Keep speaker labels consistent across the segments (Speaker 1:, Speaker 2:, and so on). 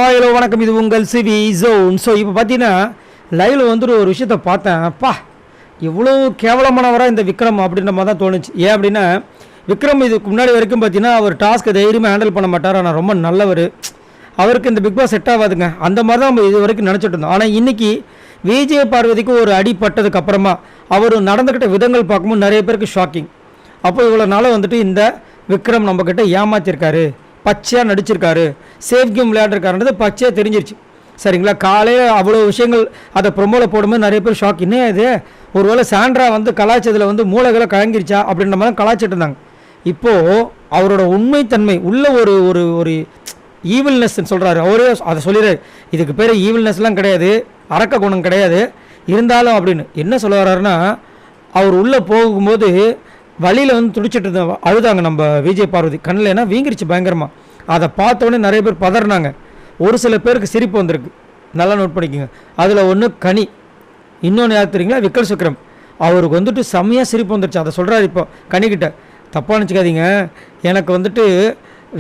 Speaker 1: Hello வணக்கம். இது உங்கள் சிவி ஜோன். ஸோ இப்போ பார்த்தீங்கன்னா லைவில் வந்துட்டு ஒரு விஷயத்த பார்த்தேன். இவ்வளோ கேவலமானவராக இந்த விக்ரம் அப்படின்ற மாதிரி தான் தோணுச்சு. ஏன் அப்படின்னா விக்ரம் இதுக்கு முன்னாடி வரைக்கும் பார்த்தீங்கன்னா அவர் டாஸ்க்கை தைரியமாக ஹேண்டில் பண்ண மாட்டார். ஆனால் ரொம்ப நல்லவர். அவருக்கு இந்த பிக் பாஸ் செட் ஆகாதுங்க. அந்த மாதிரி தான் நம்ம இது வரைக்கும் நினச்சிட்டு இருந்தோம். ஆனால் இன்றைக்கி விஜய் பார்வதிக்கு ஒரு அடி பட்டதுக்கு அப்புறமா அவர் நடந்துக்கிட்ட விதங்கள் பார்க்கும்போது நிறைய பேருக்கு ஷாக்கிங். அப்போ இவ்வளோ நாள் வந்துட்டு இந்த விக்ரம் நம்மக்கிட்ட ஏமாற்றிருக்காரு, பச்சையாக நடிச்சிருக்காரு, சேஃப் கேம் விளையாடுறக்காருன்றது பச்சையாக தெரிஞ்சிருச்சு. சரிங்களா? காலையில் அவ்வளோ விஷயங்கள் அதை ப்ரொமோவில் போடும்போது நிறைய பேர் ஷாக். என்ன இது, ஒருவேளை சாண்ட்ரா வந்து கலாய்ச்சதில் வந்து மூளைகளை கலங்கிருச்சா அப்படின்ற மாதிரி கலாய்ச்சிட்டு இருந்தாங்க. இப்போது அவரோட உண்மைத்தன்மை உள்ள ஒரு ஒரு ஒரு ஈவில்னஸ்ன்னு சொல்கிறாரு. அவரே அதை சொல்லிடுறாரு, இதுக்கு பேர் ஈவில்னஸ்லாம் கிடையாது, அரக்க குணம் கிடையாது, இருந்தாலும் அப்படின்னு என்ன சொல்ல வர்றாருன்னா, அவர் உள்ளே போகும்போது வழியில் வந்து துடிச்சிட்டு இருந்த அழுதாங்க நம்ம விஜய் பார்வதி. கண்ணில் ஏன்னா வீங்கிருச்சு பயங்கரமாக. அதை பார்த்தோன்னே நிறைய பேர் பதறினாங்க. ஒரு சில பேருக்கு சிரிப்பு வந்திருக்கு, நல்லா நோட் பண்ணிக்கோங்க. அதில் ஒன்று கனி, இன்னொன்று யார் தெரியுங்களா, விக்கல் சுக்ரம். அவருக்கு வந்துட்டு செம்மையாக சிரிப்பு வந்துருச்சு. அதை சொல்கிறாரு இப்போ கனிக்கிட்ட, தப்பாக நினச்சிக்காதீங்க, எனக்கு வந்துட்டு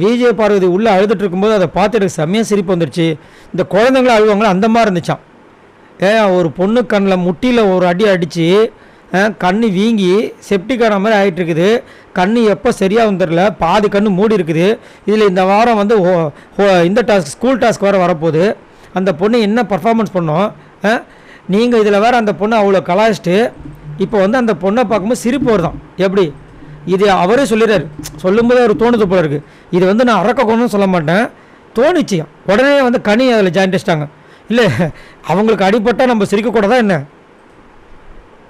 Speaker 1: விஜய் பார்வதி உள்ளே அழுதுட்டு இருக்கும்போது அதை பார்த்துட்டு செம்மையாக சிரிப்பு வந்துருச்சு. இந்த குழந்தைங்களும் அழுவாங்களோ அந்த மாதிரி இருந்துச்சான். ஒரு பொண்ணு கண்ணில் முட்டியில் ஒரு அடி அடித்து கண் வீங்கி செப்டிக்கான மாதிரி ஆகிட்டுருக்குது. கண் எப்போ சரியாகவும் தெரில, பாதி கண் மூடி இருக்குது. இதில் இந்த வாரம் வந்து இந்த டாஸ்க் ஸ்கூல் டாஸ்க் வேறு வரப்போகுது. அந்த பொண்ணு என்ன பர்ஃபார்மன்ஸ் பண்ணோம். நீங்கள் இதில் வேறு அந்த பொண்ணை அவ்வளோ கலாய்ச்சிட்டு இப்போ வந்து அந்த பொண்ணை பார்க்கும்போது சிரிப்பு வருதான். எப்படி இது அவரே சொல்லிடுறாரு. சொல்லும்போது அவர் தோணுது போல இருக்குது. இது வந்து நான் அரக்கணும்னு சொல்ல மாட்டேன், தோணிச்சு. உடனே வந்து கனி அதில் ஜாயின் வச்சிட்டாங்க. இல்லை அவங்களுக்கு அடிப்பட்டால் நம்ம சிரிக்கக்கூடாதா என்ன?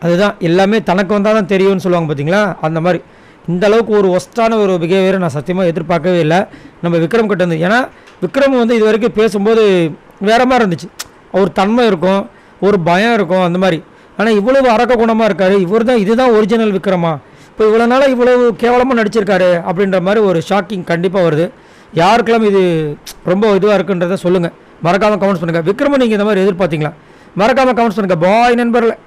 Speaker 1: அதுதான் எல்லாமே தனக்கு வந்தால் தான் தெரியும்னு சொல்லுவாங்க பார்த்தீங்களா, அந்த மாதிரி. இந்த அளவுக்கு ஒரு ஒஸ்ட்டான ஒரு பிஹேவியரை நான் சத்தியமாக எதிர்பார்க்கவே இல்லை நம்ம விக்ரம் கிட்ட இருந்து. ஏன்னா விக்ரம் வந்து இது வரைக்கும் பேசும்போது வேறு மாதிரி இருந்துச்சு. ஒரு தன்மை இருக்கும், ஒரு பயம் இருக்கும், அந்த மாதிரி. ஆனால் இவ்வளவு அரக்க குணமாக இருக்கார் இவர் தான். இதுதான் ஒரிஜினல் விக்ரமா? இப்போ இவ்வளோ நாளாக இவ்வளவு கேவலமாக நடிச்சிருக்காரு அப்படின்ற மாதிரி ஒரு ஷாக்கிங் கண்டிப்பாக வருது. யாருக்கெல்லாம் இது ரொம்ப இதுவாக இருக்குன்றதை சொல்லுங்கள், மறக்காமல் கமெண்ட்ஸ் பண்ணுங்கள். விக்ரமை நீங்கள் இந்த மாதிரி எதிர்பார்த்தீங்களா? மறக்காமல் கமெண்ட்ஸ் பண்ணுங்கள். பாய் நண்பர்களே.